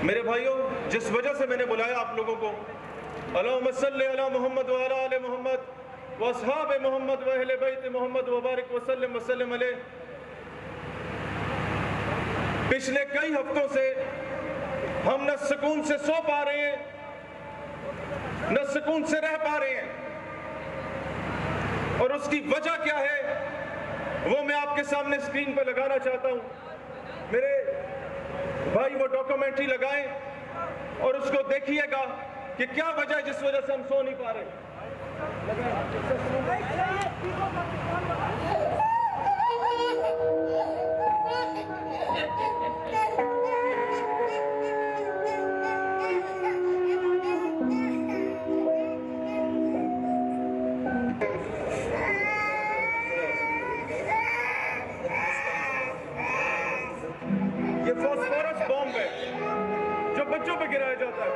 میرے بھائیوں، جس وجہ سے میں نے بلایا آپ لوگوں کو، اللہم صلی علی محمد وعلی آل محمد واصحاب محمد واہل بیت محمد وبارک وسلم وسلم علیہ، پچھلے کئی ہفتوں سے ہم نہ سکون سے سو پا رہے ہیں، نہ سکون سے رہ پا رہے ہیں، اور اس کی وجہ کیا ہے وہ میں آپ کے سامنے اسکرین پہ لگانا چاہتا ہوں۔ میرے بھائی وہ ڈاکومنٹری لگائیں اور اس کو دیکھیے گا کہ کیا وجہ ہے جس وجہ سے ہم سو نہیں پا رہے۔ یہ فاسفورس بم ہے جو بچوں پہ گرایا جاتا ہے۔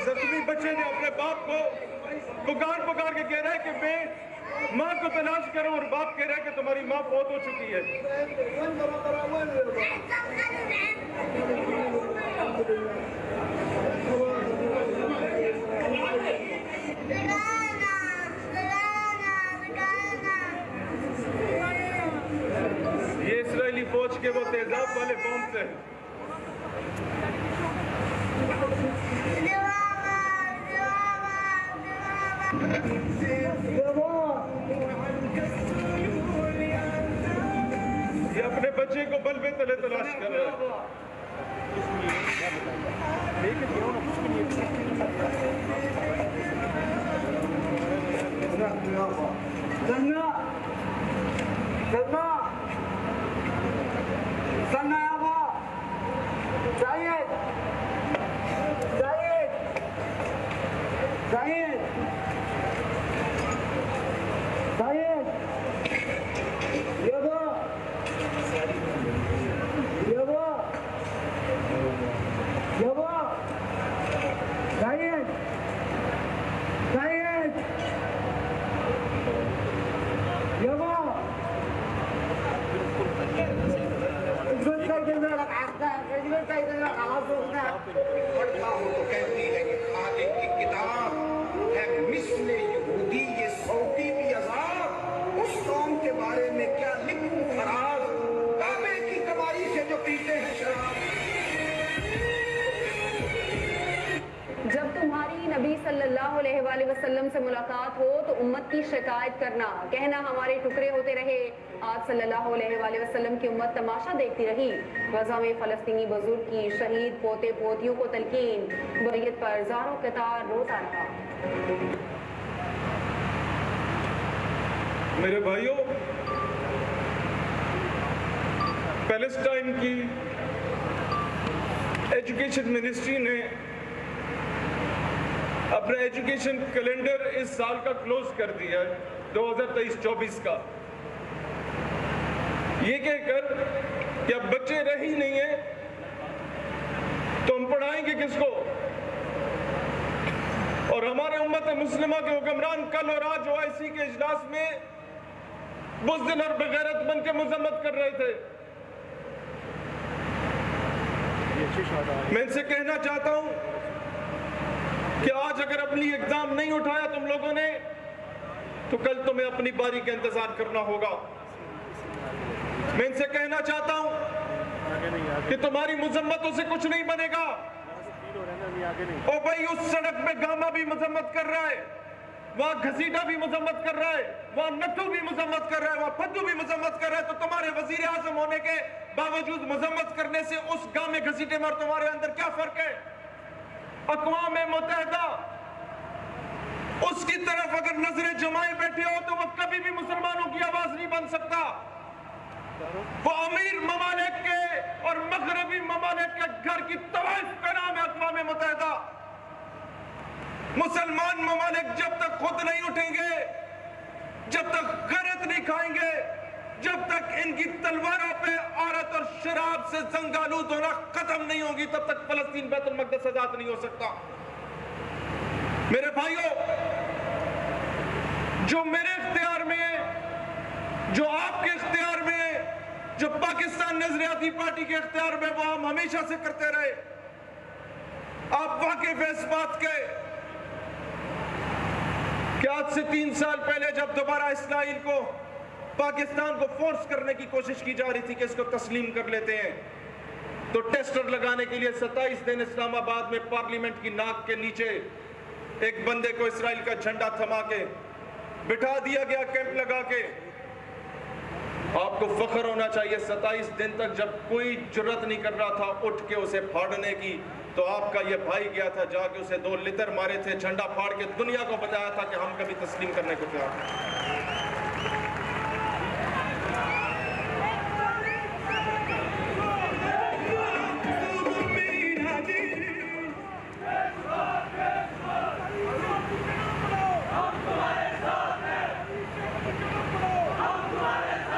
زخمی بچے نے اپنے باپ کو پکار پکار کے کہہ رہا ہے کہ میں ماں کو تلاش کروں، اور باپ کہہ رہا ہے کہ تمہاری ماں فوت ہو چکی ہے۔ یہ اسرائیلی فوج کے وہ تیزاب والے بم سے یہ اپنے بچے کو بلبے تلے تلاش کر رہے ہیں۔ پڑھتا ہوں تو کہتی ہے کہ خالق کی کتاب ہے مثل یہودی یہ صوتی بھی عذاب، اس قوم کے بارے میں کیا لکھوں فراز، کعبے کی کمائی سے جو پیتے ہیں شراب۔ جب تمہاری نبی صلی اللہ علیہ وآلہ وسلم سے ملاقات ہو تو امت کی شکایت کرنا، کہنا ہمارے ٹکڑے ہوتے رہے۔ آج صلی اللہ علیہ وآلہ وسلم کی امت تماشا دیکھتی رہی۔ غزہ میں فلسطینی بزرگ کی شہید پوتے پوتیوں کو تلقین، بریت پر زاروں قطار روتا رہا۔ میرے بھائیوں، پیلسٹائن کی ایجوکیشن منسٹری نے اپنا ایجوکیشن کیلنڈر اس سال کا کلوز کر دیا ہے، 2023-24 کا، یہ کہہ کر کہ اب بچے رہ ہی نہیں ہیں تو ہم پڑھائیں گے کس کو؟ اور ہمارے امت مسلمہ کے حکمران کل اور آج OIC کے اجلاس میں بزدل اور بغیرت بن کے مذمت کر رہے تھے۔ میں ان سے کہنا چاہتا ہوں کہ آج اگر اپنی اقدام نہیں اٹھایا تم لوگوں نے تو کل تمہیں اپنی باری کا انتظار کرنا ہوگا۔ میں ان سے کہنا چاہتا ہوں کہ تمہاری مذمتوں سے کچھ نہیں بنے گا۔ او بھائی، اس سڑک پہ گاما بھی مذمت کر رہا ہے، وہاں گھسیٹا بھی مذمت کر رہا ہے، وہاں نٹو بھی مذمت کر رہا ہے، وہاں پھدو بھی مذمت کر رہا ہے، تو تمہارے وزیر اعظم ہونے کے باوجود مذمت کرنے سے اس گامے گھسیٹے میں اور تمہارے اندر کیا فرق ہے؟ اقوام متحدہ اس کی طرف اگر نظریں جمائے بیٹھے ہو تو وہ کبھی بھی مسلمان سکتا. وہ امیر ممالک کے اور مغربی ممالک کے گھر کی طوائف کا نام ہے اقوام متحدہ. مسلمان ممالک جب تک خود نہیں اٹھیں گے، جب تک غیرت نہیں کھائیں گے، جب تک ان کی تلواروں پہ عورت اور شراب سے زنگالود ہونا ختم نہیں ہوگی، تب تک فلسطین بیت المقدس آزاد نہیں ہو سکتا. میرے بھائیوں، جو میرے اختیار میں ہے، جو آپ کے اختیار میں ہے، جو پاکستان نظریاتی پارٹی کے اختیار میں، وہ ہم ہمیشہ سے کرتے رہے. آپ واقف ہیں اس بات کے کہ آج سے 3 سال پہلے جب دوبارہ اسرائیل کو، پاکستان کو فورس کرنے کی کوشش کی جا رہی تھی کہ اس کو تسلیم کر لیتے ہیں، تو ٹیسٹر لگانے کے لیے 27 دن اسلام آباد میں پارلیمنٹ کی ناک کے نیچے ایک بندے کو اسرائیل کا جھنڈا تھما کے بٹھا دیا گیا، کیمپ لگا کے. آپ کو فخر ہونا چاہیے 27 دن تک جب کوئی جرت نہیں کر رہا تھا اٹھ کے اسے پھاڑنے کی، تو آپ کا یہ بھائی گیا تھا، جا کے اسے 2 لتر مارے تھے، جھنڈا پھاڑ کے دنیا کو بتایا تھا کہ ہم کبھی تسلیم کرنے کو تیار ہیں.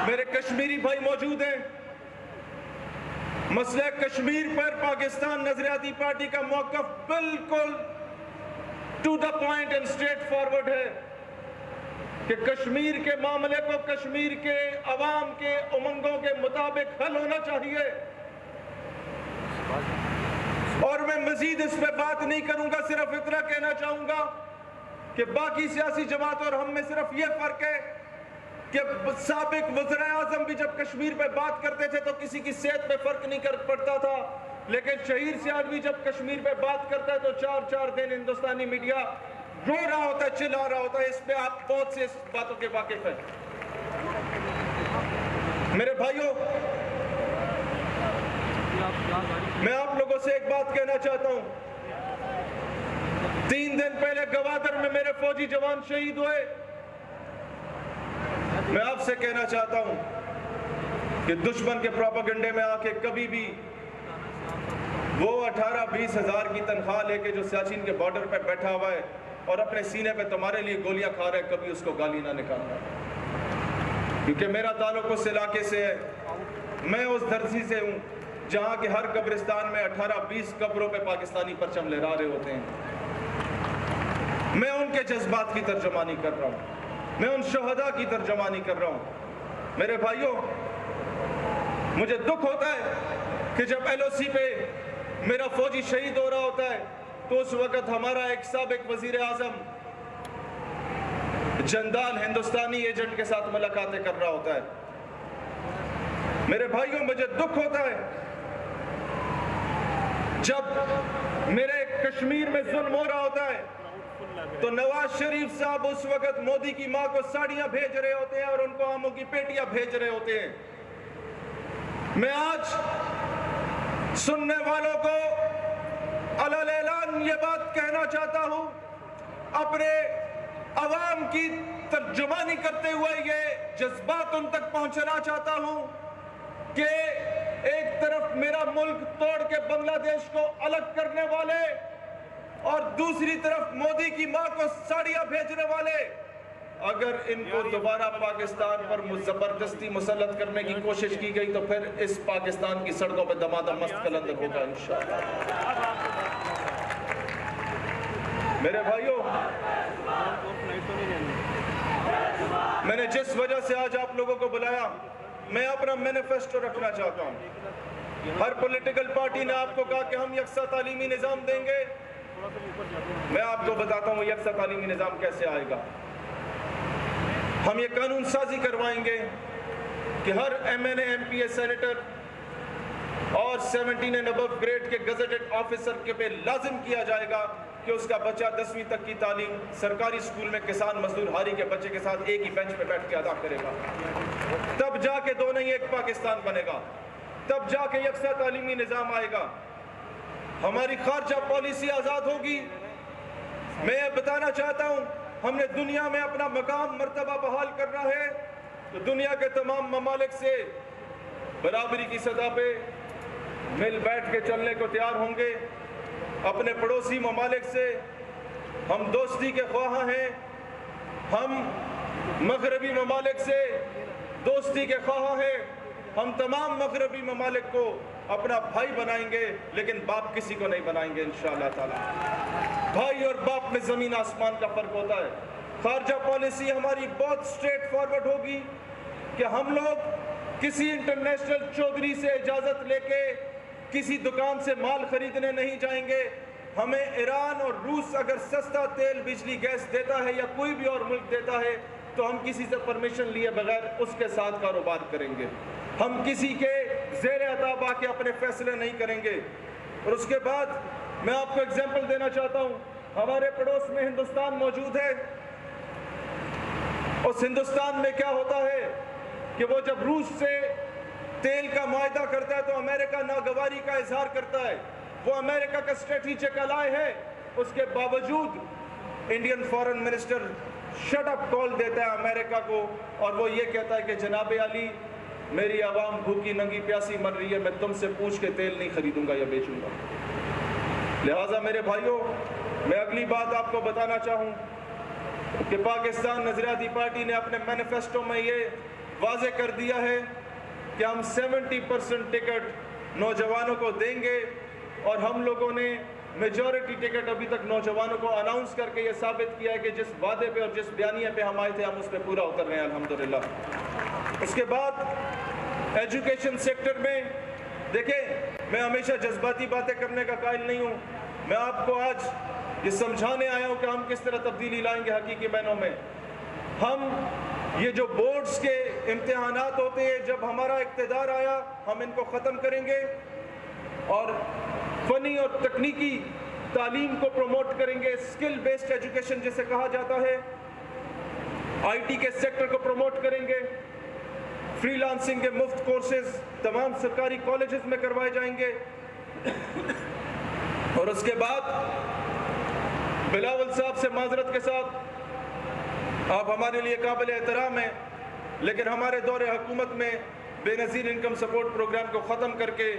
میرے کشمیری بھائی موجود ہیں. مسئلہ کشمیر پر پاکستان نظریاتی پارٹی کا موقف بالکل to the point and straightforward ہے کہ کشمیر کے معاملے کو کشمیر کے عوام کے امنگوں کے مطابق حل ہونا چاہیے. اور میں مزید اس پہ بات نہیں کروں گا، صرف اتنا کہنا چاہوں گا کہ باقی سیاسی جماعت اور ہم میں صرف یہ فرق ہے کہ سابق وزراء اعظم بھی جب کشمیر پہ بات کرتے تھے تو کسی کی صحت پہ فرق نہیں پڑتا تھا، لیکن شہیر سیالوی جب کشمیر پہ بات کرتا ہے تو 4 دن ہندوستانی میڈیا رو رہا ہوتا ہے، چلا رہا ہوتا ہے. اس پہ آپ بہت سے باتوں کے واقف ہیں. میرے بھائیوں، میں آپ لوگوں سے ایک بات کہنا چاہتا ہوں. 3 دن پہلے گوادر میں میرے فوجی جوان شہید ہوئے. میں آپ سے کہنا چاہتا ہوں کہ دشمن کے پروپیگنڈے میں آ کے کبھی بھی وہ 18-20 ہزار کی تنخواہ لے کے جو سیاچین کے بارڈر پہ بیٹھا ہوا ہے اور اپنے سینے پہ تمہارے لیے گولیاں کھا رہے ہیں، کبھی اس کو گالی نہ نکالنا. کیونکہ میرا تعلق اس علاقے سے ہے. میں اس دھرتی سے ہوں جہاں کے ہر قبرستان میں 18-20 قبروں پہ پاکستانی پرچم لہرا رہے ہوتے ہیں. میں ان کے جذبات کی ترجمانی کر رہا ہوں، میں ان شہداء کی ترجمانی کر رہا ہوں. میرے بھائیوں، مجھے دکھ ہوتا ہے کہ جب LOC پہ میرا فوجی شہید ہو رہا ہوتا ہے تو اس وقت ہمارا ایک سابق وزیر اعظم جندال ہندوستانی ایجنٹ کے ساتھ ملاقاتیں کر رہا ہوتا ہے. میرے بھائیوں، مجھے دکھ ہوتا ہے جب میرے کشمیر میں ظلم ہو رہا ہوتا ہے تو نواز شریف صاحب اس وقت مودی کی ماں کو ساڑیاں بھیج رہے ہوتے ہیں اور ان کو آموں کی پیٹیاں بھیج رہے ہوتے ہیں. میں آج سننے والوں کو علل اعلان یہ بات کہنا چاہتا ہوں، اپنے عوام کی ترجمانی کرتے ہوئے یہ جذبات ان تک پہنچنا چاہتا ہوں کہ ایک طرف میرا ملک توڑ کے بنگلہ دیش کو الگ کرنے والے اور دوسری طرف مودی کی ماں کو ساڑیاں بھیجنے والے، اگر ان کو دوبارہ پاکستان پر زبردستی مسلط کرنے کی کوشش کی گئی تو پھر اس پاکستان کی سڑکوں پہ دمادم مست قلندر ہوگا انشاءاللہ. میرے بھائیوں، میں نے جس وجہ سے آج آپ لوگوں کو بلایا، میں اپنا مینیفیسٹو رکھنا چاہتا ہوں. ہر پولیٹیکل پارٹی نے آپ کو کہا کہ ہم یکساں تعلیمی نظام دیں گے. میں آپ کو بتاتا ہوں یکساں تعلیمی نظام کیسے آئے گا. ہم یہ قانون سازی کروائیں گے کہ ہر MNA MPA سینیٹر اور 17 اینڈ ابو گریڈ کے گزٹڈ آفیسر کے پہ لازم کیا جائے گا کہ اس کا بچہ 10ویں تک کی تعلیم سرکاری اسکول میں کسان مزدور ہاری کے بچے کے ساتھ ایک ہی بینچ پہ بیٹھ کے ادا کرے گا. تب جا کے دو نہیں ایک پاکستان بنے گا، تب جا کے یکساں تعلیمی نظام آئے گا. ہماری خارجہ پالیسی آزاد ہوگی. میں یہ بتانا چاہتا ہوں، ہم نے دنیا میں اپنا مقام مرتبہ بحال کرنا ہے تو دنیا کے تمام ممالک سے برابری کی سطح پہ مل بیٹھ کے چلنے کو تیار ہوں گے. اپنے پڑوسی ممالک سے ہم دوستی کے خواہاں ہیں. ہم مغربی ممالک سے دوستی کے خواہاں ہیں. ہم تمام مغربی ممالک کو اپنا بھائی بنائیں گے, لیکن باپ کسی کو نہیں بنائیں گے انشاءاللہ تعالی. بھائی اور باپ میں زمین آسمان کا فرق ہوتا ہے. خارجہ پالیسی ہماری بہت سٹریٹ فارورڈ ہوگی کہ ہم لوگ کسی انٹرنیشنل چودھری سے اجازت لے کے کسی دکان سے مال خریدنے نہیں جائیں گے. ہمیں ایران اور روس اگر سستا تیل بجلی گیس دیتا ہے یا کوئی بھی اور ملک دیتا ہے تو ہم کسی سے پرمیشن لیے بغیر اس کے ساتھ کاروبار کریں گے. ہم کسی کے زیر عتاب آ کے اپنے فیصلے نہیں کریں گے. اور اس کے بعد میں آپ کو اگزامپل دینا چاہتا ہوں. ہمارے پڑوس میں ہندوستان موجود ہے. اس ہندوستان میں کیا ہوتا ہے کہ وہ جب روس سے تیل کا معاہدہ کرتا ہے تو امریکہ ناگواری کا اظہار کرتا ہے. وہ امریکہ کا اسٹریٹجک الائے ہے. اس کے باوجود Indian foreign minister shut up call دیتا ہے امریکہ کو, اور وہ یہ کہتا ہے کہ جناب علی میری عوام بھوکی ننگی پیاسی مر رہی ہے, میں تم سے پوچھ کے تیل نہیں خریدوں گا یا بیچوں گا. لہٰذا میرے بھائیوں, میں اگلی بات آپ کو بتانا چاہوں کہ پاکستان نظریاتی پارٹی نے اپنے مینیفیسٹو میں یہ واضح کر دیا ہے کہ ہم 70% ٹکٹ نوجوانوں کو دیں گے, اور ہم لوگوں نے میجورٹی ٹکٹ ابھی تک نوجوانوں کو اناؤنس کر کے یہ ثابت کیا ہے کہ جس وعدے پہ اور جس بیانیے پہ ہم آئے تھے ہم اس پہ پورا اتر رہے ہیں الحمدللہ. اس کے بعد ایجوکیشن سیکٹر میں دیکھیں, میں ہمیشہ جذباتی باتیں کرنے کا قائل نہیں ہوں. میں آپ کو آج یہ سمجھانے آیا ہوں کہ ہم کس طرح تبدیلی لائیں گے حقیقی معنوں میں. ہم یہ جو بورڈز کے امتحانات ہوتے ہیں, جب ہمارا اقتدار آیا ہم ان کو ختم کریں گے اور فنی اور تکنیکی تعلیم کو پروموٹ کریں گے. اسکل بیسڈ ایجوکیشن جسے کہا جاتا ہے, آئی ٹی کے سیکٹر کو پروموٹ کریں گے. فری لانسنگ کے مفت کورسز تمام سرکاری کالجز میں کروائے جائیں گے. اور اس کے بعد بلاول صاحب سے معذرت کے ساتھ, آپ ہمارے لیے قابل احترام ہیں, لیکن ہمارے دور حکومت میں بے نظیر انکم سپورٹ پروگرام کو ختم کر کے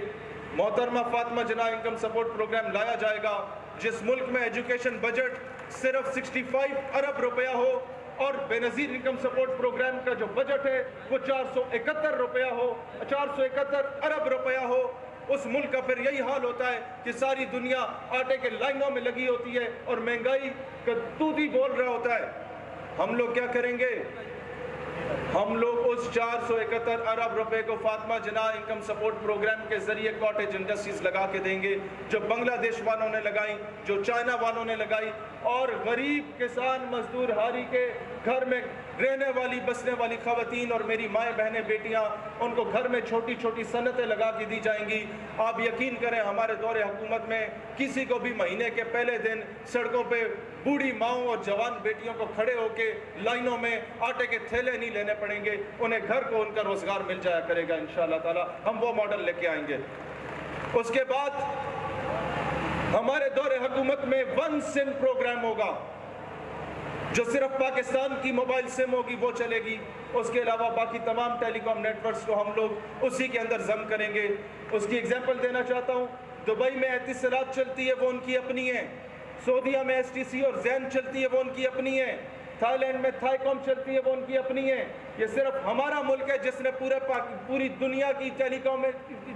محترمہ فاطمہ جناح انکم سپورٹ پروگرام لایا جائے گا, جس ملک میں ایجوکیشن بجٹ صرف 65 ارب روپیہ ہو اور بے نظیر انکم سپورٹ پروگرام کا جو بجٹ ہے وہ 471 روپیہ ہو, 471 ارب روپیہ ہو. اس ملک کا پھر یہی حال ہوتا ہے کہ ساری دنیا آٹے کے لائنوں میں لگی ہوتی ہے اور مہنگائی کا توتی بول رہا ہوتا ہے. ہم لوگ کیا کریں گے؟ ہم لوگ اس 471 ارب روپے کو فاطمہ جناح انکم سپورٹ پروگرام کے ذریعے کاٹیج انڈسٹریز لگا کے دیں گے, جو بنگلہ دیش والوں نے لگائی, جو چائنا والوں نے لگائی, اور غریب کسان مزدور ہاری کے گھر میں رہنے والی بسنے والی خواتین اور میری مائیں بہنیں بیٹیاں, ان کو گھر میں چھوٹی چھوٹی صنعتیں لگا کے دی جائیں گی. آپ یقین کریں ہمارے دور حکومت میں کسی کو بھی مہینے کے پہلے دن سڑکوں پہ بوڑھی ماؤں اور جوان بیٹیوں کو کھڑے ہو کے لائنوں میں آٹے کے تھیلے نہیں لینے پڑیں گے, انہیں گھر کو ان کا روزگار مل جایا کرے گا انشاءاللہ تعالی. ہم وہ ماڈل لے کے آئیں گے. اس کے بعد ہمارے دور حکومت میں ون سم پروگرام ہوگا, جو صرف پاکستان کی موبائل سم ہوگی وہ چلے گی. اس کے علاوہ باقی تمام ٹیلی کام نیٹ ورکس کو ہم لوگ اسی کے اندر ضم کریں گے. اس کی اگزامپل دینا چاہتا ہوں. دبئی میں اتصالات چلتی ہے وہ ان کی اپنی ہے, سعودیہ میں ایس ٹی سی اور زین چلتی ہے وہ ان کی اپنی ہے, تھائی لینڈ میں تھائی کام چلتی ہے وہ ان کی اپنی ہے. یہ صرف ہمارا ملک ہے جس نے پوری دنیا کی ٹیلی کام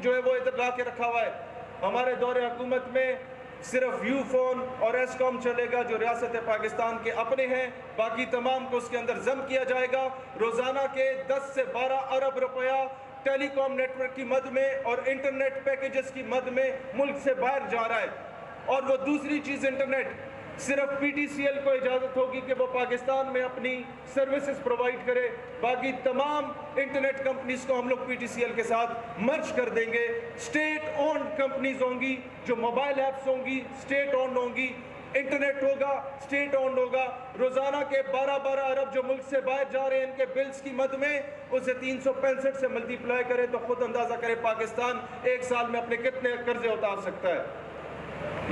جو ہے وہ ادھر لا کے رکھا ہوا ہے. ہمارے دور حکومت میں صرف یو فون اور ایس کام چلے گا جو ریاست پاکستان کے اپنے ہیں, باقی تمام کو اس کے اندر ضم کیا جائے گا. روزانہ کے 10 سے 12 ارب روپیہ ٹیلی کام نیٹ ورک کی مد میں اور انٹرنیٹ پیکیجز کی مد میں ملک سے باہر جا رہا ہے. اور وہ دوسری چیز انٹرنیٹ, صرف پی ٹی سی ایل کو اجازت ہوگی کہ وہ پاکستان میں اپنی سروسز پرووائڈ کرے, باقی تمام انٹرنیٹ کمپنیز کو ہم لوگ پی ٹی سی ایل کے ساتھ مرج کر دیں گے. اسٹیٹ اونڈ کمپنیز ہوں گی, جو موبائل ایپس ہوں گی اسٹیٹ اونڈ ہوں گی, انٹرنیٹ ہوگا اسٹیٹ اونڈ ہوگا. روزانہ کے 12 ارب جو ملک سے باہر جا رہے ہیں ان کے بلز کی مد میں اسے 365 سے ملٹیپلائی کرے تو خود اندازہ کرے پاکستان ایک سال میں اپنے کتنے قرضے اتار سکتا ہے.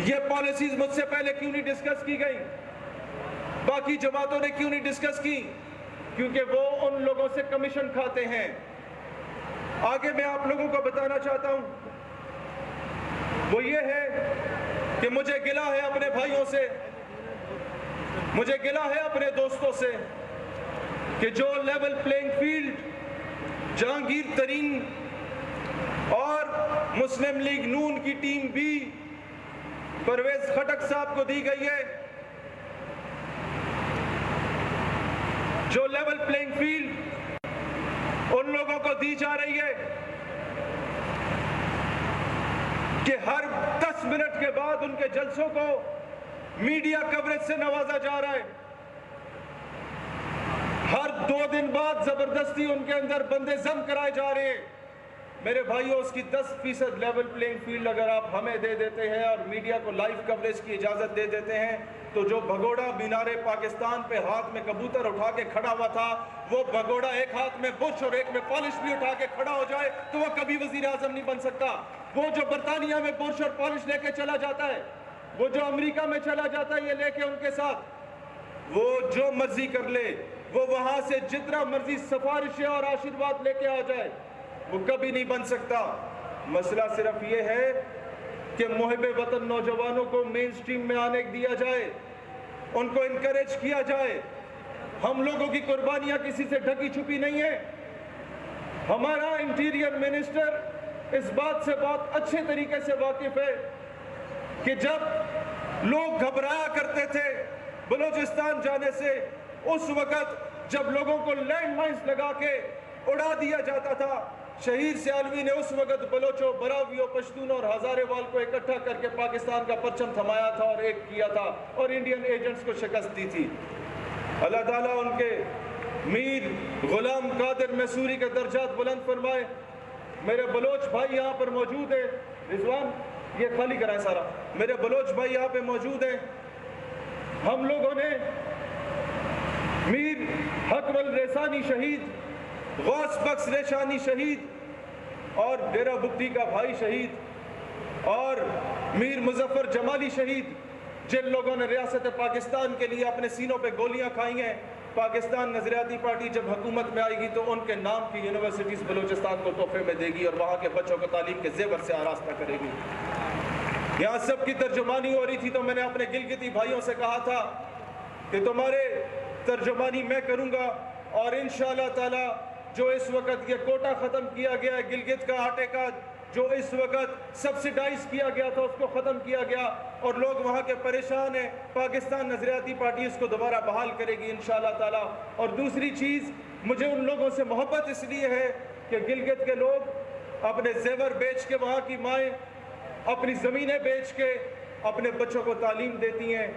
یہ پالیسیز مجھ سے پہلے کیوں نہیں ڈسکس کی گئی؟ باقی جماعتوں نے کیوں نہیں ڈسکس کی؟ کیونکہ وہ ان لوگوں سے کمیشن کھاتے ہیں۔ آگے میں آپ لوگوں کو بتانا چاہتا ہوں وہ یہ ہے کہ مجھے گلہ ہے اپنے بھائیوں سے، مجھے گلہ ہے اپنے دوستوں سے کہ جو لیول پلینگ فیلڈ جہانگیر ترین اور مسلم لیگ نون کی ٹیم بھی پرویز خٹک صاحب کو دی گئی ہے، جو لیول پلینگ فیلڈ ان لوگوں کو دی جا رہی ہے کہ ہر 10 منٹ کے بعد ان کے جلسوں کو میڈیا کوریج سے نوازا جا رہا ہے، ہر 2 دن بعد زبردستی ان کے اندر بندے ضم کرائے جا رہے ہیں۔ میرے بھائیوں، اس کی 10% لیول پلینگ فیلڈ اگر آپ ہمیں دے دیتے ہیں اور میڈیا کو لائیو کوریج کی اجازت دے دیتے ہیں تو جو بھگوڑا مینار پاکستان پہ ہاتھ میں کبوتر اٹھا کے کھڑا ہوا تھا، وہ بھگوڑا ایک ہاتھ میں بش اور ایک میں پالش بھی اٹھا کے کھڑا ہو جائے تو وہ کبھی وزیر اعظم نہیں بن سکتا۔ وہ جو برطانیہ میں بش اور پالش لے کے چلا جاتا ہے، وہ جو امریکہ میں چلا جاتا ہے یہ لے کے ان کے ساتھ، وہ جو مرضی کر لے، وہ وہاں سے جتنا مرضی سفارشیں اور آشیرواد لے کے آ جائے، وہ کبھی نہیں بن سکتا۔ مسئلہ صرف یہ ہے کہ محب وطن نوجوانوں کو مین سٹریم میں آنے دیا جائے، ان کو انکریج کیا جائے۔ ہم لوگوں کی قربانیاں کسی سے ڈھکی چھپی نہیں ہیں۔ ہمارا انٹیریئر منسٹر اس بات سے بہت اچھے طریقے سے واقف ہے کہ جب لوگ گھبرایا کرتے تھے بلوچستان جانے سے، اس وقت جب لوگوں کو لینڈ مائنز لگا کے اڑا دیا جاتا تھا، شہید سیالوی نے اس وقت بلوچوں، براویوں، پشتونوں اور ہزارے وال کو اکٹھا کر کے پاکستان کا پرچم تھمایا تھا اور ایک کیا تھا اور انڈین ایجنٹس کو شکست دی تھی۔ اللہ تعالیٰ ان کے میر غلام قادر میسوری کے درجات بلند فرمائے۔ میرے بلوچ بھائی یہاں پر موجود ہیں، رضوان یہ خالی کرائیں سارا، میرے بلوچ بھائی یہاں پہ موجود ہیں۔ ہم لوگوں نے میر حقول ریسانی شہید، غوث بخش ریشانی شہید اور ڈیرہ بگٹی کا بھائی شہید اور میر مظفر جمالی شہید، جن لوگوں نے ریاست پاکستان کے لیے اپنے سینوں پہ گولیاں کھائی ہیں، پاکستان نظریاتی پارٹی جب حکومت میں آئے گی تو ان کے نام کی یونیورسٹیز بلوچستان کو تحفے میں دے گی اور وہاں کے بچوں کو تعلیم کے زیور سے آراستہ کرے گی۔ یہاں سب کی ترجمانی ہو رہی تھی تو میں نے اپنے گلگتی بھائیوں سے کہا تھا کہ تمہارے ترجمانی میں کروں گا، اور انشاءاللہ تعالی جو اس وقت یہ کوٹا ختم کیا گیا ہے گلگت کا آٹے کا، جو اس وقت سبسیڈائز کیا گیا تھا اس کو ختم کیا گیا اور لوگ وہاں کے پریشان ہیں، پاکستان نظریاتی پارٹی اس کو دوبارہ بحال کرے گی انشاءاللہ تعالی۔ اور دوسری چیز، مجھے ان لوگوں سے محبت اس لیے ہے کہ گلگت کے لوگ اپنے زیور بیچ کے، وہاں کی مائیں اپنی زمینیں بیچ کے اپنے بچوں کو تعلیم دیتی ہیں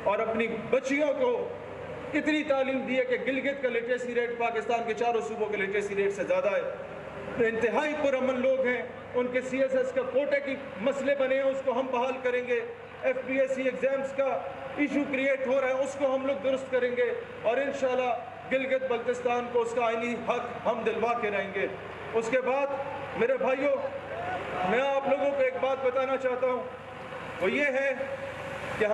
اور اپنی بچیوں کو اتنی تعلیم دی ہے کہ گلگت کا لٹریسی ریٹ پاکستان کے 4 صوبوں کے لٹریسی ریٹ سے زیادہ ہے۔ انتہائی پرامن لوگ ہیں، ان کے سی ایس ایس کا کوٹے کی مسئلے بنے ہیں، اس کو ہم بحال کریں گے۔ F P S C exams کا ایشو کریٹ ہو رہا ہے، اس کو ہم لوگ درست کریں گے اور انشاءاللہ گلگت بلتستان کو اس کا آئینی حق ہم دلوا کے رہیں گے۔ اس کے بعد میرے بھائیوں، میں آپ لوگوں کو ایک بات بتانا چاہتا ہوں، وہ یہ ہے کہ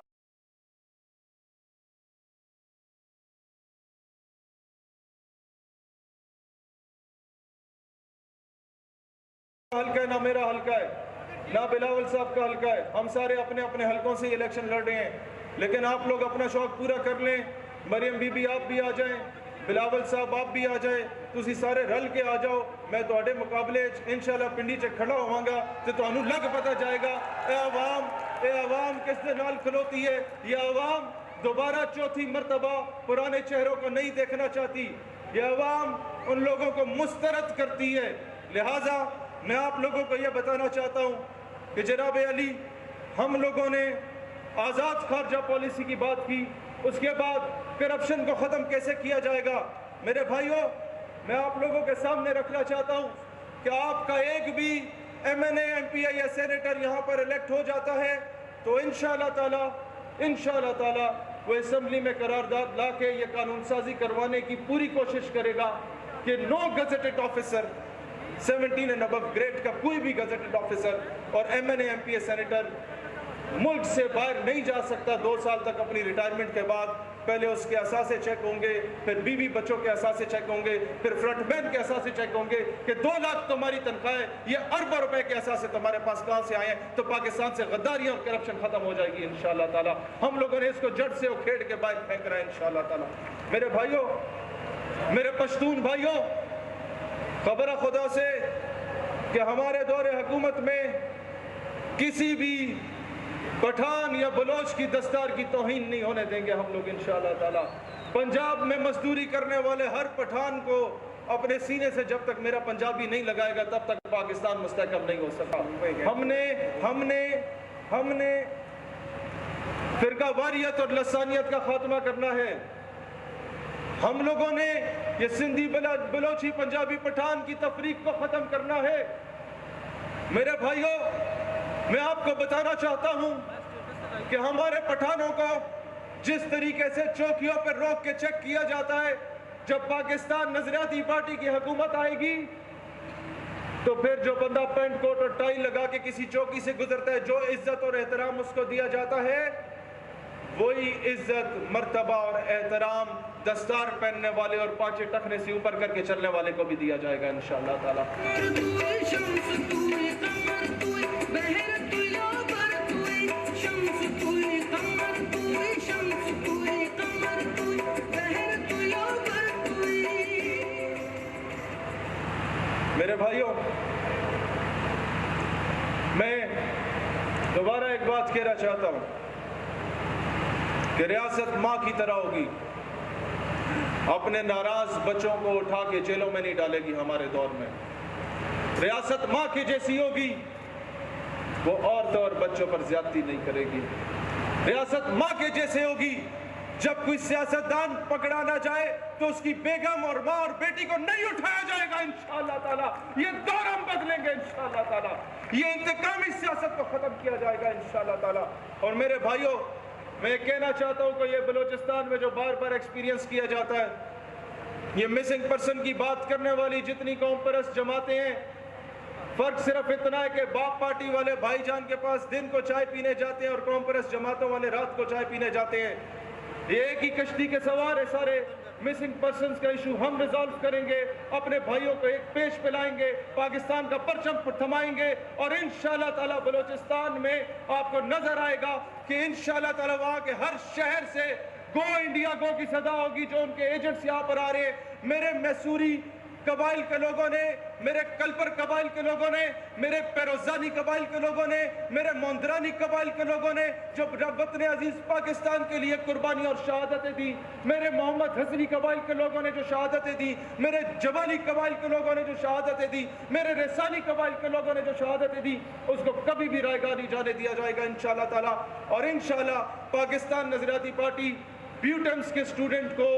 حلقہ ہے، نہ میرا حلقہ ہے، نہ بلاول صاحب کا حلقہ ہے، ہم سارے اپنے اپنے حلقوں سے الیکشن لڑ رہے ہیں، لیکن آپ لوگ اپنا شوق پورا کر لیں۔ مریم بی بی آپ بھی آ جائیں، بلاول صاحب آپ بھی آ جائیں، تسی سارے رل کے آ جاؤ، میں تواڈے مقابلے انشاءاللہ پنڈی چ کھڑا ہوواں گا تے تانوں لگ پتہ جائے گا اے عوام کس دے نال کھلوتی ہے۔ یہ عوام دوبارہ چوتھی مرتبہ پرانے چہروں کو نہیں دیکھنا چاہتی، یہ عوام ان لوگوں کو مسترد کرتی ہے۔ لہٰذا میں آپ لوگوں کو یہ بتانا چاہتا ہوں کہ جناب علی، ہم لوگوں نے آزاد خارجہ پالیسی کی بات کی، اس کے بعد کرپشن کو ختم کیسے کیا جائے گا۔ میرے بھائیوں، میں آپ لوگوں کے سامنے رکھنا چاہتا ہوں کہ آپ کا ایک بھی ایم این اے، ایم پی آئی یا سینیٹر یہاں پر الیکٹ ہو جاتا ہے تو انشاءاللہ تعالی وہ اسمبلی میں قرارداد لا کے یہ قانون سازی کروانے کی پوری کوشش کرے گا کہ نو gazetted officer 17 and above grade کا کوئی بھی گزٹڈ آفیسر اور ایم این اے، ایم پی اے، سینیٹر ملک سے باہر نہیں جا سکتا 2 سال تک اپنی ریٹائرمنٹ کے بعد۔ پہلے اس کے اثاثے چیک ہوں گے، پھر بیوی بچوں کے اثاثے چیک ہوں گے، پھر فرنٹ مین کے اثاثے چیک ہوں گے کہ 2 لاکھ تمہاری تنخواہ ہے، یہ اربوں روپے کے اثاثے تمہارے پاس کہاں سے آئے ہیں، تو پاکستان سے غداری اور کرپشن ختم ہو جائے گی انشاءاللہ تعالی۔ ہم لوگوں نے اس کو جڑ سے اکھیڑ کے باہر پھینک رہا ہے انشاءاللہ تعالی۔ میرے بھائیوں، میرے پشتون بھائیوں، خبر خدا سے کہ ہمارے دور حکومت میں کسی بھی پٹھان یا بلوچ کی دستار کی توہین نہیں ہونے دیں گے ہم لوگ انشاءاللہ تعالی۔ پنجاب میں مزدوری کرنے والے ہر پٹھان کو اپنے سینے سے جب تک میرا پنجابی نہیں لگائے گا تب تک پاکستان مستحکم نہیں ہو سکا۔ ہم نے فرقہ واریت اور لسانیت کا خاتمہ کرنا ہے۔ ہم لوگوں نے یہ سندھی بلوچی پنجابی پٹھان کی تفریق کو ختم کرنا ہے۔ میرے بھائیوں، میں آپ کو بتانا چاہتا ہوں کہ ہمارے پٹھانوں کو جس طریقے سے چوکیوں پر روک کے چیک کیا جاتا ہے، جب پاکستان نظریاتی پارٹی کی حکومت آئے گی تو پھر جو بندہ پینٹ کوٹ اور ٹائی لگا کے کسی چوکی سے گزرتا ہے، جو عزت اور احترام اس کو دیا جاتا ہے، وہی عزت، مرتبہ اور احترام دستار پہننے والے اور پانچے ٹخنے سے اوپر کر کے چلنے والے کو بھی دیا جائے گا انشاءاللہ تعالی۔ میرے بھائیوں، میں دوبارہ ایک بات کہنا چاہتا ہوں کہ ریاست ماں کی طرح ہوگی، اپنے ناراض بچوں کو اٹھا کے جیلوں میں نہیں ڈالے گی۔ ہمارے دور میں ریاست ماں کی جیسی ہوگی، وہ عورتوں اور بچوں پر زیادتی نہیں کرے گی۔ ریاست ماں کے جیسے ہوگی، جب کوئی سیاستدان پکڑا نہ جائے تو اس کی بیگم اور ماں اور بیٹی کو نہیں اٹھایا جائے گا انشاءاللہ تعالی۔ یہ دور ہم بدلیں گے انشاءاللہ تعالی، یہ انتقامی سیاست کو ختم کیا جائے گا انشاءاللہ تعالی۔ اور میرے بھائیوں، میں کہنا چاہتا ہوں کہ یہ بلوچستان میں جو بار بار ایکسپیرینس کیا جاتا ہے، یہ مسنگ پرسن کی بات کرنے والی جتنی قوم پرست جماعتیں ہیں، فرق صرف اتنا ہے کہ باپ پارٹی والے بھائی جان کے پاس دن کو چائے پینے جاتے ہیں اور قوم پرست جماعتوں والے رات کو چائے پینے جاتے ہیں۔ یہ ایک ہی کشتی کے سوار ہے سارے۔ مسنگ پرسنز کا ایشو ہم ریزالو کریں گے، اپنے بھائیوں کو ایک پیش پلائیں گے، پاکستان کا پرچم تھمائیں گے، اور انشاءاللہ تعالی بلوچستان میں آپ کو نظر آئے گا کہ انشاءاللہ تعالی وہاں کے ہر شہر سے گو انڈیا گو کی صدا ہوگی، جو ان کے ایجنٹس یہاں پر آ رہے ہیں۔ میرے میسوری قبائل کے لوگوں نے، میرے کلپر قبائل کے لوگوں نے، میرے پیروزانی قبائل کے لوگوں نے، میرے موندرانی قبائل کے لوگوں نے جو وطن عزیز پاکستان کے لیے قربانی اور شہادتیں دی، میرے محمد حسنی قبائل کے لوگوں نے جو شہادتیں دی، میرے جبالی قبائل کے لوگوں نے جو شہادتیں دی، میرے ریسانی قبائل کے لوگوں نے جو شہادتیں دی، اس کو کبھی بھی رائے گاہ نہیں جانے دیا جائے گا انشاءاللہ تعالی۔ اور انشاءاللہ پاکستان نظریاتی پارٹی بیوٹمز کے اسٹوڈنٹ کو،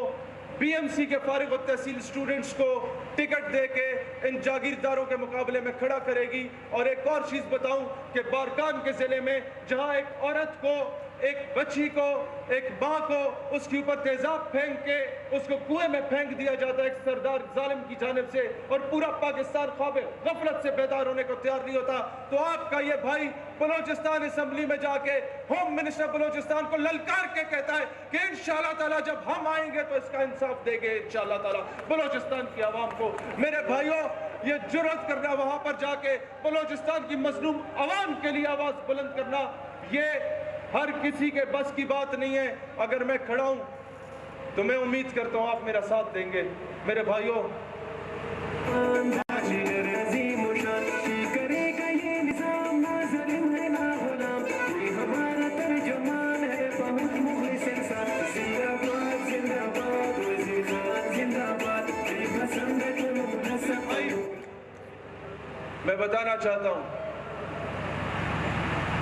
بی ایم سی کے فارغ التحصیل اسٹوڈنٹس کو ٹکٹ دے کے ان جاگیرداروں کے مقابلے میں کھڑا کرے گی۔ اور ایک اور چیز بتاؤں کہ بارکان کے ضلع میں جہاں ایک عورت کو، ایک بچی کو، ایک ماں کو اس کے اوپر تیزاب پھینک کے اس کو کنویں میں پھینک دیا جاتا ہے ایک سردار ظالم کی جانب سے، اور پورا پاکستان خواب غفلت سے بیدار ہونے کو تیار نہیں ہوتا، تو آپ کا یہ بھائی بلوچستان اسمبلی میں جا کے ہوم منسٹر بلوچستان کو للکار کے کہتا ہے کہ انشاءاللہ تعالیٰ جب ہم آئیں گے تو اس کا انصاف دیں گے انشاءاللہ تعالیٰ بلوچستان کی عوام کو۔ میرے بھائیوں، یہ جرأت کرنا، وہاں پر جا کے بلوچستان کی مظلوم عوام کے لیے آواز بلند کرنا، یہ ہر کسی کے بس کی بات نہیں ہے۔ اگر میں کھڑا ہوں تو میں امید کرتا ہوں آپ میرا ساتھ دیں گے۔ میرے بھائیوں، میں بتانا چاہتا ہوں،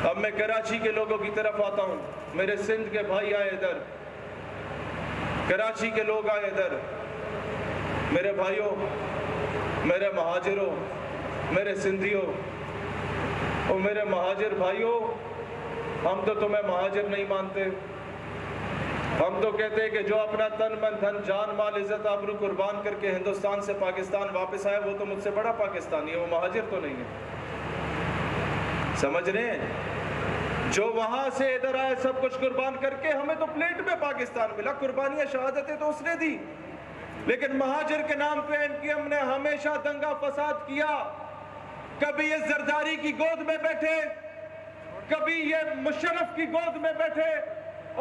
اب میں کراچی کے لوگوں کی طرف آتا ہوں۔ میرے سندھ کے بھائی آئے ادھر، کراچی کے لوگ آئے ادھر۔ میرے بھائیوں، میرے مہاجروں، میرے سندھیوں اور میرے مہاجر بھائیوں، ہم تو تمہیں مہاجر نہیں مانتے۔ ہم تو کہتے ہیں کہ جو اپنا تن من دھن جان مال عزت آبرو قربان کر کے ہندوستان سے پاکستان واپس آئے، وہ تو مجھ سے بڑا پاکستانی ہے، وہ مہاجر تو نہیں ہے۔ سمجھ رہے ہیں؟ جو وہاں سے ادھر آئے سب کچھ قربان کر کے، ہمیں تو پلیٹ میں پاکستان ملا، قربانیاں شہادتیں تو اس نے دی، لیکن مہاجر کے نام پہ ان کی ہم نے ہمیشہ دنگا فساد کیا۔ کبھی یہ زرداری کی گود میں بیٹھے، کبھی یہ مشرف کی گود میں بیٹھے،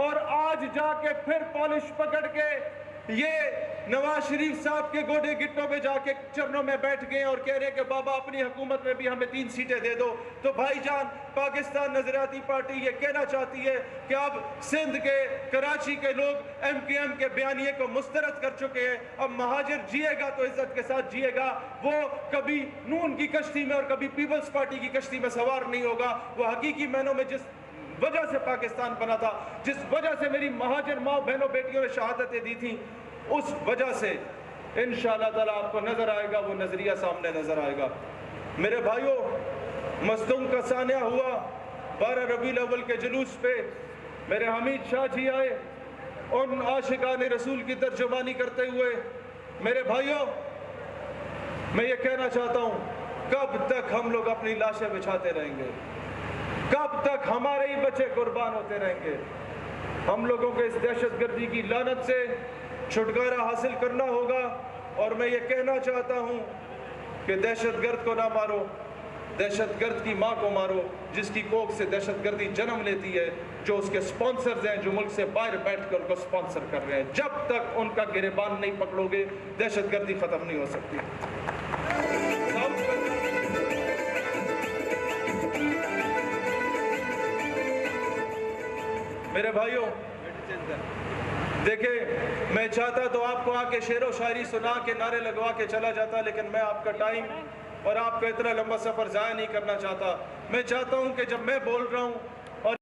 اور آج جا کے پھر پالش پکڑ کے یہ نواز شریف صاحب کے گوڑے گٹوں میں جا کے چرنوں میں بیٹھ گئے اور کہہ رہے کہ بابا اپنی حکومت میں بھی ہمیں 3 سیٹیں دے دو۔ تو بھائی جان، پاکستان نظریاتی پارٹی یہ کہنا چاہتی ہے کہ اب سندھ کے، کراچی کے لوگ MKM کے بیانیے کو مسترد کر چکے ہیں، اب مہاجر جیے گا تو عزت کے ساتھ جیے گا، وہ کبھی نون کی کشتی میں اور کبھی پیپلز پارٹی کی کشتی میں سوار نہیں ہوگا۔ وہ حقیقی معنوں میں جس وجہ سے پاکستان بنا تھا، جس وجہ سے میری مہاجر ماں بہنوں بیٹیوں نے شہادتیں دی تھیں، اس وجہ سے انشاءاللہ تعالیٰ آپ کو نظر آئے گا، وہ نظریہ سامنے نظر آئے گا۔ میرے بھائیوں، مصدوم کا سانحہ ہوا 12 ربیع الاول کے جلوس پہ، میرے حمید شاہ جی آئے ان عاشقان رسول کی ترجمانی کرتے ہوئے۔ میرے بھائیوں، میں یہ کہنا چاہتا ہوں، کب تک ہم لوگ اپنی لاشیں بچھاتے رہیں گے؟ کب تک ہمارے ہی بچے قربان ہوتے رہیں گے؟ ہم لوگوں کو اس دہشت گردی کی لعنت سے چھٹکارا حاصل کرنا ہوگا، اور میں یہ کہنا چاہتا ہوں کہ دہشت گرد کو نہ مارو، دہشت گرد کی ماں کو مارو، جس کی کوکھ سے دہشت گردی جنم لیتی ہے، جو اس کے سپانسرز ہیں، جو ملک سے باہر بیٹھ کر ان کو سپانسر کر رہے ہیں۔ جب تک ان کا گریبان نہیں پکڑو گے، دہشت گردی ختم نہیں ہو سکتی۔ میرے بھائیوں، دیکھیں، میں چاہتا تو آپ کو آ کے شعر و شاعری سنا کے نعرے لگوا کے چلا جاتا، لیکن میں آپ کا ٹائم اور آپ کا اتنا لمبا سفر ضائع نہیں کرنا چاہتا۔ میں چاہتا ہوں کہ جب میں بول رہا ہوں اور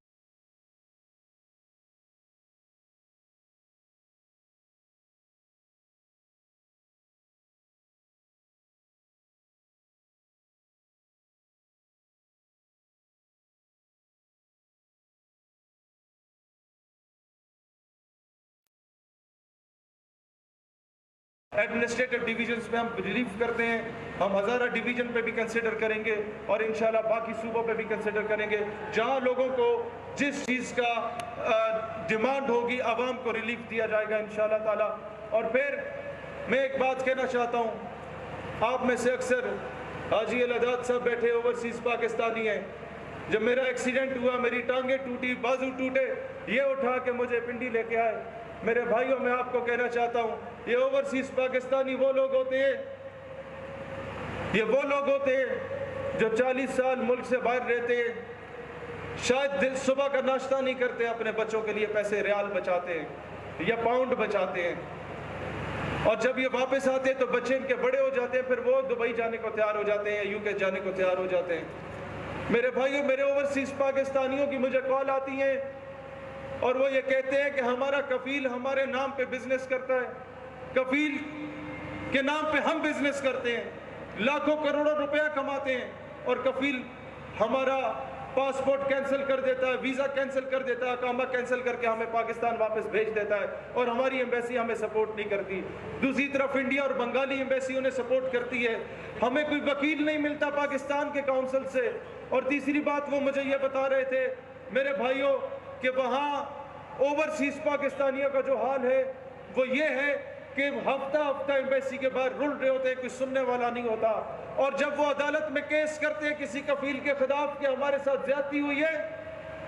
ایڈمنسٹریٹو ڈیویژنز میں ہم ریلیف کرتے ہیں، ہم ہزارہ ڈیویژن پہ بھی کنسیڈر کریں گے، اور انشاءاللہ باقی صوبوں پہ بھی کنسیڈر کریں گے، جہاں لوگوں کو جس چیز کا ڈیمانڈ ہوگی عوام کو ریلیف دیا جائے گا انشاءاللہ تعالی۔ اور پھر میں ایک بات کہنا چاہتا ہوں، آپ میں سے اکثر حاجی العداد صاحب بیٹھے اوورسیز پاکستانی ہیں۔ جب میرا ایکسیڈنٹ ہوا، میری ٹانگیں ٹوٹی، بازو ٹوٹے، یہ اٹھا کے مجھے پنڈی لے کے آئے۔ میرے بھائیوں، میں آپ کو کہنا چاہتا ہوں، یہ اوورسیز پاکستانی وہ لوگ ہوتے ہیں، یہ وہ لوگ ہوتے ہیں جو 40 سال ملک سے باہر رہتے ہیں، شاید صبح کا ناشتہ نہیں کرتے، اپنے بچوں کے لیے پیسے ریال بچاتے ہیں یا پاؤنڈ بچاتے ہیں، اور جب یہ واپس آتے ہیں تو بچے ان کے بڑے ہو جاتے ہیں، پھر وہ دبئی جانے کو تیار ہو جاتے ہیں، UK جانے کو تیار ہو جاتے ہیں۔ میرے بھائیوں، میرے اوورسیز پاکستانیوں کی مجھے کال آتی ہیں اور وہ یہ کہتے ہیں کہ ہمارا کفیل ہمارے نام پہ بزنس کرتا ہے، کفیل کے نام پہ ہم بزنس کرتے ہیں، لاکھوں کروڑوں روپیہ کماتے ہیں، اور کفیل ہمارا پاسپورٹ کینسل کر دیتا ہے، ویزا کینسل کر دیتا ہے، اقامہ کینسل کر کے ہمیں پاکستان واپس بھیج دیتا ہے، اور ہماری ایمبیسی ہمیں سپورٹ نہیں کرتی۔ دوسری طرف انڈیا اور بنگالی ایمبیسی انہیں سپورٹ کرتی ہے، ہمیں کوئی وکیل نہیں ملتا پاکستان کے کونسل سے۔ اور تیسری بات وہ مجھے یہ بتا رہے تھے میرے بھائیوں کہ وہاں اوورسیز پاکستانیوں کا جو حال ہے وہ یہ ہے کہ ہفتہ ہفتہ ایمبیسی کے باہر رل رہے ہوتے ہیں، کوئی سننے والا نہیں ہوتا، اور جب وہ عدالت میں کیس کرتے ہیں کسی کفیل کے خلاف کہ ہمارے ساتھ زیادتی ہوئی ہے،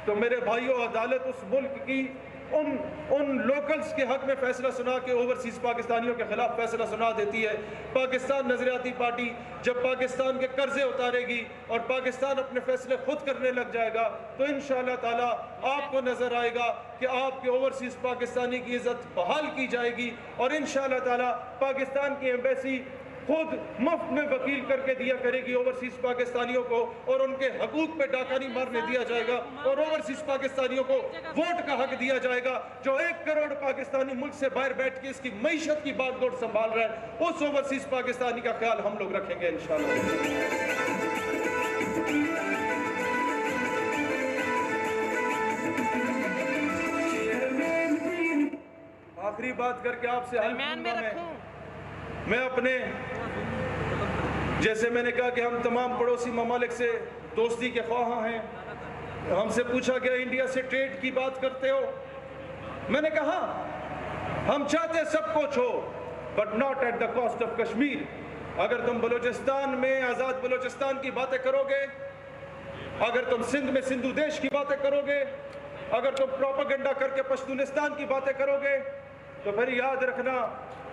تو میرے بھائیوں، عدالت اس ملک کی ان لوکلز کے حق میں فیصلہ سنا کے اوورسیز پاکستانیوں کے خلاف فیصلہ سنا دیتی ہے۔ پاکستان نظریاتی پارٹی جب پاکستان کے قرضے اتارے گی اور پاکستان اپنے فیصلے خود کرنے لگ جائے گا تو انشاءاللہ تعالی آپ کو نظر آئے گا کہ آپ کے اوورسیز پاکستانی کی عزت بحال کی جائے گی، اور انشاءاللہ تعالی پاکستان کی ایمبیسی خود مفت میں وکیل کر کے دیا کرے گی اوورسیز پاکستانیوں کو، اور ان کے حقوق پہ ڈاکہ نہیں مارنے دیا جائے گا، اور اوورسیز پاکستانیوں کو ووٹ کا حق دیا جائے گا۔ جو 1 کروڑ پاکستانی ملک سے باہر بیٹھ کے اس کی معیشت کی بات گوٹ سنبھال رہا ہے، اس اوورسیز پاکستانی کا خیال ہم لوگ رکھیں گے انشاءاللہ۔ آخری بات کر کے آپ سے میں اپنے، جیسے میں نے کہا کہ ہم تمام پڑوسی ممالک سے دوستی کے خواہاں ہیں، ہم سے پوچھا گیا انڈیا سے ٹریڈ کی بات کرتے ہو. میں نے کہا ہم چاہتے سب کچھ ہو but not at the cost of Kashmir. اگر تم بلوچستان میں آزاد بلوچستان کی باتیں کرو گے, اگر تم سندھ میں سندھو دیش کی باتیں کرو گے, اگر تم پروپیگنڈا کر کے پشتونستان کی باتیں کرو گے, تو پھر یاد رکھنا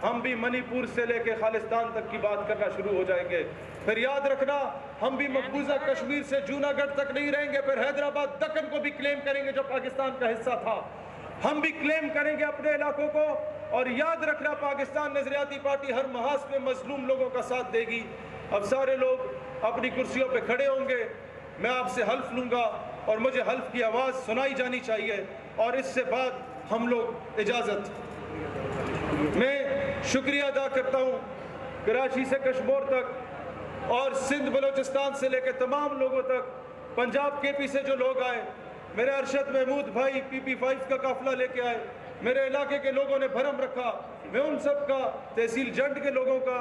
ہم بھی منی پور سے لے کے خالستان تک کی بات کرنا شروع ہو جائیں گے. پھر یاد رکھنا ہم بھی مقبوضہ کشمیر سے جوناگڑھ تک نہیں رہیں گے, پھر حیدرآباد دکن کو بھی کلیم کریں گے جو پاکستان کا حصہ تھا. ہم بھی کلیم کریں گے اپنے علاقوں کو. اور یاد رکھنا پاکستان نظریاتی پارٹی ہر محاذ پہ مظلوم لوگوں کا ساتھ دے گی. اب سارے لوگ اپنی کرسیوں پہ کھڑے ہوں گے, میں آپ سے حلف لوں گا اور مجھے حلف کی آواز سنائی جانی چاہیے, اور اس سے بعد ہم لوگ اجازت. میں شکریہ ادا کرتا ہوں کراچی سے کشمور تک اور سندھ بلوچستان سے لے کے تمام لوگوں تک, پنجاب کے پی سے جو لوگ آئے, میرے ارشد محمود بھائی PP5 کا قافلہ لے کے آئے, میرے علاقے کے لوگوں نے بھرم رکھا. میں ان سب کا, تحصیل جنڈ کے لوگوں کا,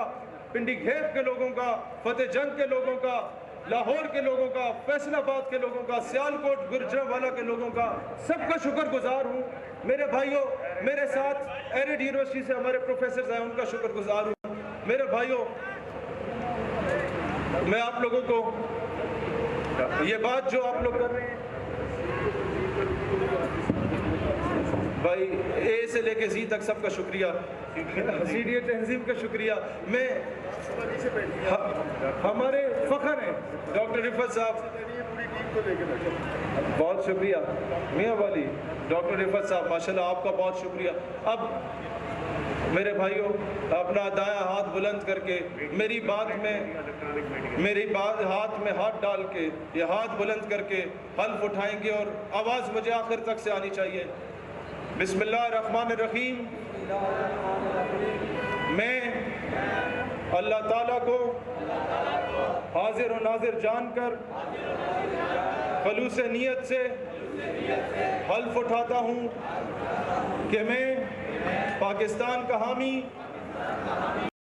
پنڈی گھیب کے لوگوں کا, فتح جنگ کے لوگوں کا, لاہور کے لوگوں کا, فیصل آباد کے لوگوں کا, سیالکوٹ گجرانوالہ کے لوگوں کا سب کا شکر گزار ہوں. میرے بھائیوں, میرے ساتھ ایرڈ یونیورسٹی سے ہمارے پروفیسرز ہیں, ان کا شکر گزار ہوں. میرے بھائیوں, میں آپ لوگوں کو یہ بات جو آپ لوگ کر رہے ہیں, بھائی اے سے لے کے زی تک سب کا شکریہ, CDA تنظیم کا شکریہ. میں ہمارے فخر ہیں ڈاکٹر رفعت صاحب, بہت شکریہ میاں والی, ڈاکٹر رفعت صاحب ماشاءاللہ آپ کا بہت شکریہ. اب میرے بھائیوں, اپنا دایاں ہاتھ بلند کر کے میری بات ہاتھ میں ہاتھ ڈال کے, یہ ہاتھ بلند کر کے حلف اٹھائیں گے اور آواز مجھے آخر تک سے آنی چاہیے. بسم اللہ الرحمن الرحیم. میں اللہ تعالیٰ کو حاضر و ناظر جان کر خلوص نیت سے حلف اٹھاتا ہوں کہ میں پاکستان کا حامی